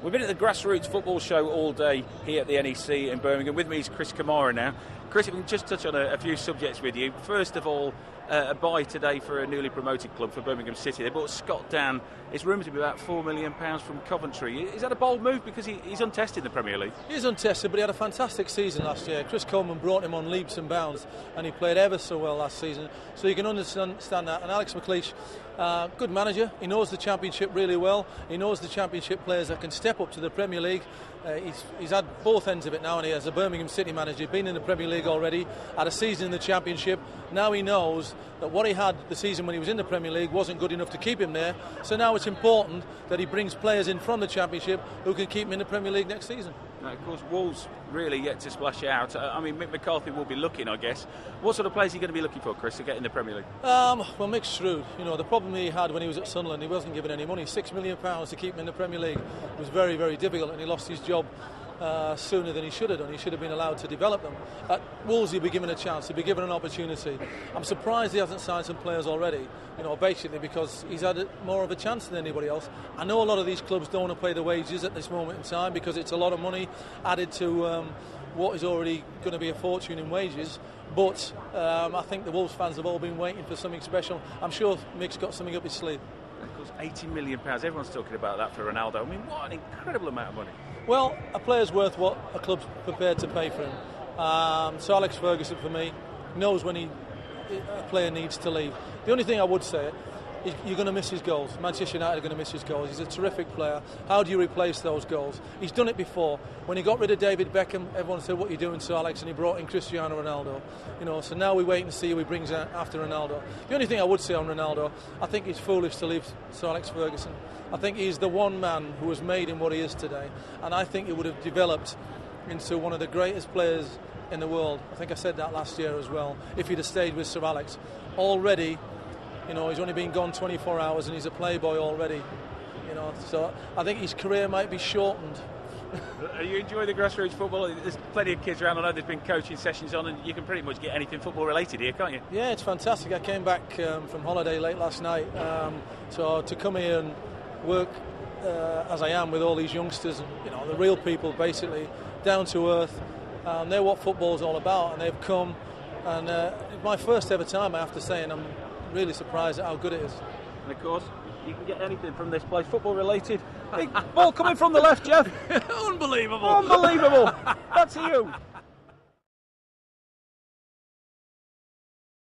We've been at the Grassroots Football Show all day here at the NEC in Birmingham. With me is Chris Kamara now. Chris, if we can just touch on a few subjects with you. First of all, a buy today for a newly promoted club for Birmingham City. They bought Scott Dan. It's rumoured to be about £4 million from Coventry. Is that a bold move because he's untested in the Premier League? He's untested, but he had a fantastic season last year. Chris Coleman brought him on leaps and bounds, and he played ever so well last season. So you can understand that. And Alex McLeish, good manager. He knows the Championship really well. He knows the Championship players that can step up to the Premier League. He's had both ends of it now, and he has a Birmingham City manager, been in the Premier League already, had a season in the Championship. Now he knows that what he had the season when he was in the Premier League wasn't good enough to keep him there. So now it's important that he brings players in from the Championship who can keep him in the Premier League next season. Now, of course, Wolves really yet to splash out. Mick McCarthy will be looking, I guess. What sort of players are you going to be looking for, Chris, to get in the Premier League? Well, Mick's shrewd. You know, the problem he had when he was at Sunderland, he wasn't given any money. £6 million to keep him in the Premier League was very, very difficult, and he lost his job sooner than he should have done. He should have been allowed to develop them. At Wolves, he'll be given a chance, he'll be given an opportunity. I'm surprised he hasn't signed some players already, you know, basically because he's had more of a chance than anybody else. I know a lot of these clubs don't want to pay the wages at this moment in time because it's a lot of money added to what is already going to be a fortune in wages. But I think the Wolves fans have all been waiting for something special. I'm sure Mick's got something up his sleeve. Of course, £80 million. Everyone's talking about that for Ronaldo. I mean, what an incredible amount of money. Well, a player's worth what a club's prepared to pay for him. So Alex Ferguson, for me, knows when a player needs to leave. The only thing I would say is you're going to miss his goals. Manchester United are going to miss his goals. He's a terrific player. How do you replace those goals? He's done it before. When he got rid of David Beckham, everyone said, "What are you doing, Sir Alex?" And he brought in Cristiano Ronaldo. You know, so now we wait and see who he brings after Ronaldo. The only thing I would say on Ronaldo, I think it's foolish to leave Sir Alex Ferguson. I think he's the one man who has made him what he is today, and I think he would have developed into one of the greatest players in the world. I think I said that last year as well, if he'd have stayed with Sir Alex. Already, you know, he's only been gone 24 hours and he's a playboy already, you know, so I think his career might be shortened. Are you enjoying the grassroots football? There's plenty of kids around. I know there's been coaching sessions on, and you can pretty much get anything football related here, can't you? Yeah, it's fantastic. I came back from holiday late last night, so to come here and work as I am with all these youngsters, you know, the real people basically, down to earth, they're what football's all about, and they've come, and it's my first ever time, I have to say, and I'm really surprised at how good it is. And of course, you can get anything from this place, football related. Big ball coming from the left, Jeff. Unbelievable. Unbelievable. That's you.